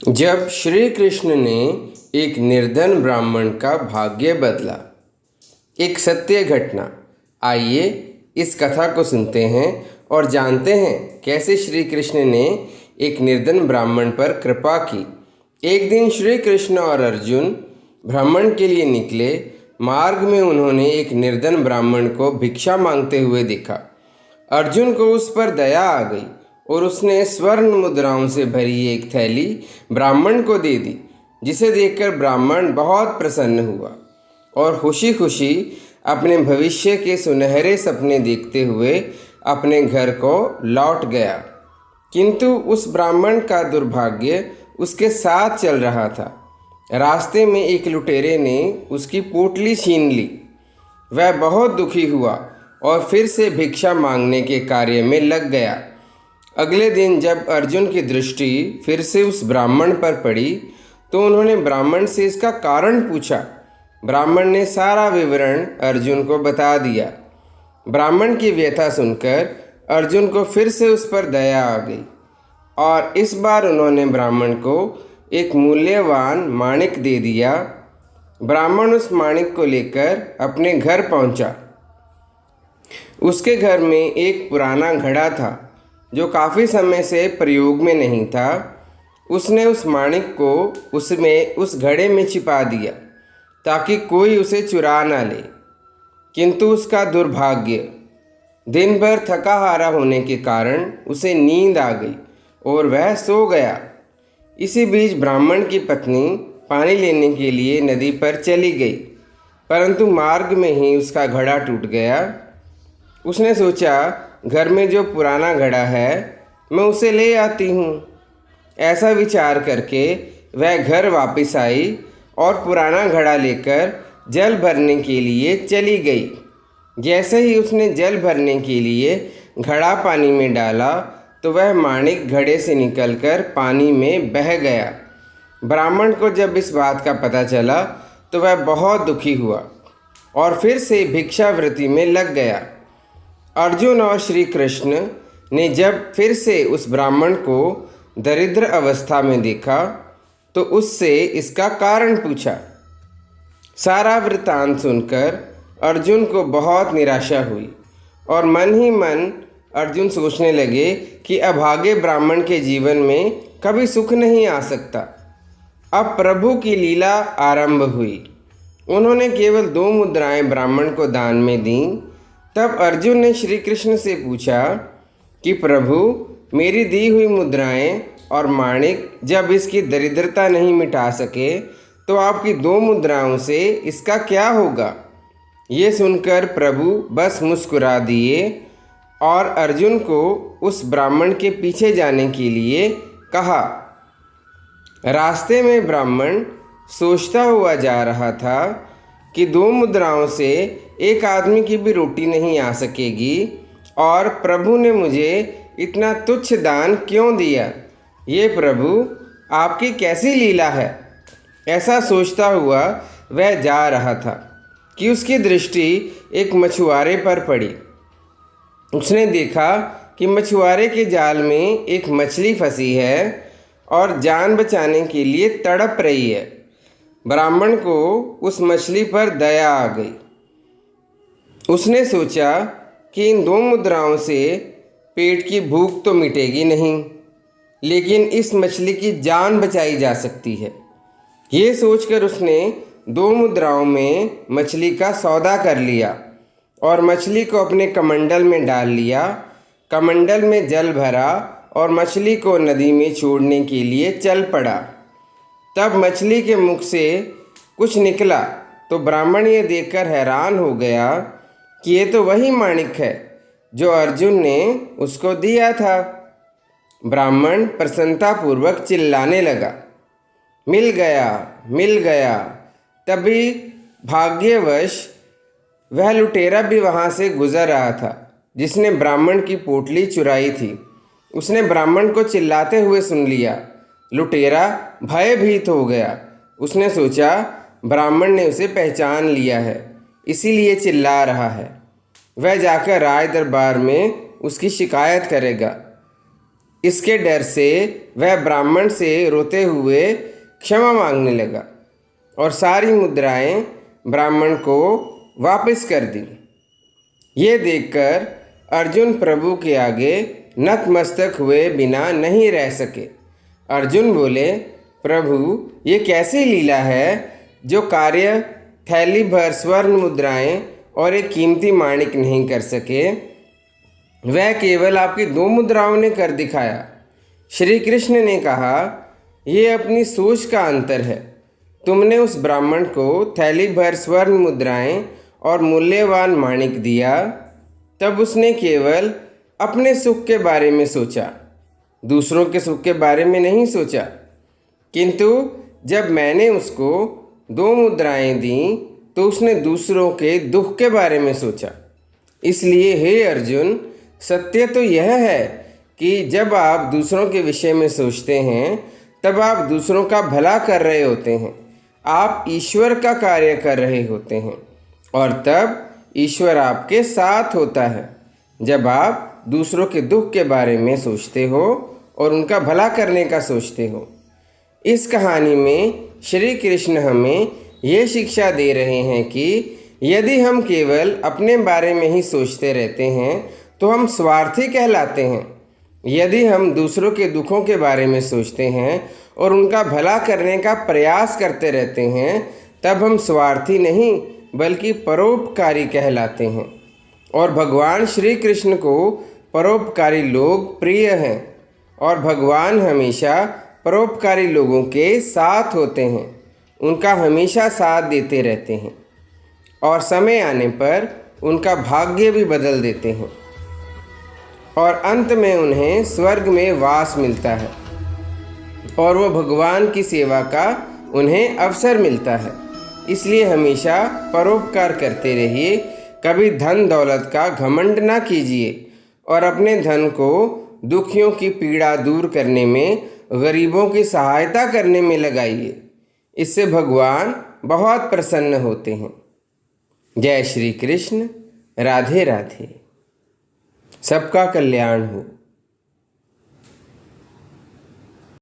जब श्री कृष्ण ने एक निर्धन ब्राह्मण का भाग्य बदला। एक सत्य घटना। आइए इस कथा को सुनते हैं और जानते हैं कैसे श्री कृष्ण ने एक निर्धन ब्राह्मण पर कृपा की। एक दिन श्री कृष्ण और अर्जुन भ्रमण के लिए निकले। मार्ग में उन्होंने एक निर्धन ब्राह्मण को भिक्षा मांगते हुए देखा। अर्जुन को उस पर दया आ गई और उसने स्वर्ण मुद्राओं से भरी एक थैली ब्राह्मण को दे दी, जिसे देखकर ब्राह्मण बहुत प्रसन्न हुआ और खुशी खुशी अपने भविष्य के सुनहरे सपने देखते हुए अपने घर को लौट गया। किंतु उस ब्राह्मण का दुर्भाग्य उसके साथ चल रहा था। रास्ते में एक लुटेरे ने उसकी पोटली छीन ली। वह बहुत दुखी हुआ और फिर से भिक्षा मांगने के कार्य में लग गया। अगले दिन जब अर्जुन की दृष्टि फिर से उस ब्राह्मण पर पड़ी तो उन्होंने ब्राह्मण से इसका कारण पूछा। ब्राह्मण ने सारा विवरण अर्जुन को बता दिया। ब्राह्मण की व्यथा सुनकर अर्जुन को फिर से उस पर दया आ गई और इस बार उन्होंने ब्राह्मण को एक मूल्यवान माणिक दे दिया। ब्राह्मण उस माणिक को लेकर अपने घर पहुंचा। उसके घर में एक पुराना घड़ा था जो काफ़ी समय से प्रयोग में नहीं था। उसने उस माणिक को उस घड़े में छिपा दिया ताकि कोई उसे चुरा ना ले। किंतु उसका दुर्भाग्य, दिन भर थका हारा होने के कारण उसे नींद आ गई और वह सो गया। इसी बीच ब्राह्मण की पत्नी पानी लेने के लिए नदी पर चली गई, परंतु मार्ग में ही उसका घड़ा टूट गया। उसने सोचा, घर में जो पुराना घड़ा है मैं उसे ले आती हूँ। ऐसा विचार करके वह घर वापस आई और पुराना घड़ा लेकर जल भरने के लिए चली गई। जैसे ही उसने जल भरने के लिए घड़ा पानी में डाला तो वह माणिक घड़े से निकलकर पानी में बह गया। ब्राह्मण को जब इस बात का पता चला तो वह बहुत दुखी हुआ और फिर से भिक्षावृत्ति में लग गया। अर्जुन और श्री कृष्ण ने जब फिर से उस ब्राह्मण को दरिद्र अवस्था में देखा तो उससे इसका कारण पूछा। सारा वृत्तांत सुनकर अर्जुन को बहुत निराशा हुई और मन ही मन अर्जुन सोचने लगे कि अभागे ब्राह्मण के जीवन में कभी सुख नहीं आ सकता। अब प्रभु की लीला आरंभ हुई। उन्होंने केवल 2 मुद्राएं ब्राह्मण को दान में दीं। तब अर्जुन ने श्री कृष्ण से पूछा कि प्रभु, मेरी दी हुई मुद्राएं और माणिक जब इसकी दरिद्रता नहीं मिटा सके तो आपकी 2 मुद्राओं से इसका क्या होगा। ये सुनकर प्रभु बस मुस्कुरा दिए और अर्जुन को उस ब्राह्मण के पीछे जाने के लिए कहा। रास्ते में ब्राह्मण सोचता हुआ जा रहा था कि 2 मुद्राओं से एक आदमी की भी रोटी नहीं आ सकेगी और प्रभु ने मुझे इतना तुच्छ दान क्यों दिया। ये प्रभु, आपकी कैसी लीला है। ऐसा सोचता हुआ वह जा रहा था कि उसकी दृष्टि एक मछुआरे पर पड़ी। उसने देखा कि मछुआरे के जाल में एक मछली फंसी है और जान बचाने के लिए तड़प रही है। ब्राह्मण को उस मछली पर दया आ गई। उसने सोचा कि इन 2 मुद्राओं से पेट की भूख तो मिटेगी नहीं, लेकिन इस मछली की जान बचाई जा सकती है। ये सोचकर उसने 2 मुद्राओं में मछली का सौदा कर लिया और मछली को अपने कमंडल में डाल लिया। कमंडल में जल भरा और मछली को नदी में छोड़ने के लिए चल पड़ा। तब मछली के मुख से कुछ निकला तो ब्राह्मण ये देखकर हैरान हो गया कि ये तो वही माणिक है जो अर्जुन ने उसको दिया था। ब्राह्मण प्रसन्नतापूर्वक चिल्लाने लगा, मिल गया, मिल गया। तभी भाग्यवश वह लुटेरा भी वहाँ से गुजर रहा था जिसने ब्राह्मण की पोटली चुराई थी। उसने ब्राह्मण को चिल्लाते हुए सुन लिया। लुटेरा भयभीत हो गया। उसने सोचा, ब्राह्मण ने उसे पहचान लिया है, इसीलिए चिल्ला रहा है। वह जाकर राज दरबार में उसकी शिकायत करेगा। इसके डर से वह ब्राह्मण से रोते हुए क्षमा मांगने लगा और सारी मुद्राएं ब्राह्मण को वापस कर दी। ये देखकर अर्जुन प्रभु के आगे नतमस्तक हुए बिना नहीं रह सके। अर्जुन बोले, प्रभु ये कैसी लीला है जो कार्य थैली भर स्वर्ण मुद्राएं और एक कीमती माणिक नहीं कर सके, वह केवल आपकी 2 मुद्राओं ने कर दिखाया। श्री कृष्ण ने कहा, यह अपनी सोच का अंतर है। तुमने उस ब्राह्मण को थैली भर स्वर्ण मुद्राएं और मूल्यवान माणिक दिया, तब उसने केवल अपने सुख के बारे में सोचा, दूसरों के सुख के बारे में नहीं सोचा। किंतु जब मैंने उसको 2 मुद्राएं दी तो उसने दूसरों के दुख के बारे में सोचा। इसलिए हे अर्जुन, सत्य तो यह है कि जब आप दूसरों के विषय में सोचते हैं तब आप दूसरों का भला कर रहे होते हैं, आप ईश्वर का कार्य कर रहे होते हैं और तब ईश्वर आपके साथ होता है। जब आप दूसरों के दुख के बारे में सोचते हो और उनका भला करने का सोचते हो। इस कहानी में श्री कृष्ण हमें ये शिक्षा दे रहे हैं कि यदि हम केवल अपने बारे में ही सोचते रहते हैं तो हम स्वार्थी कहलाते हैं। यदि हम दूसरों के दुखों के बारे में सोचते हैं और उनका भला करने का प्रयास करते रहते हैं तब हम स्वार्थी नहीं बल्कि परोपकारी कहलाते हैं। और भगवान श्री कृष्ण को परोपकारी लोग प्रिय हैं और भगवान हमेशा परोपकारी लोगों के साथ होते हैं, उनका हमेशा साथ देते रहते हैं और समय आने पर उनका भाग्य भी बदल देते हैं और अंत में उन्हें स्वर्ग में वास मिलता है और वो भगवान की सेवा का उन्हें अवसर मिलता है। इसलिए हमेशा परोपकार करते रहिए, कभी धन दौलत का घमंड ना कीजिए और अपने धन को दुखियों की पीड़ा दूर करने में, गरीबों की सहायता करने में लगाइए। इससे भगवान बहुत प्रसन्न होते हैं। जय श्री कृष्ण। राधे राधे। सबका कल्याण हो।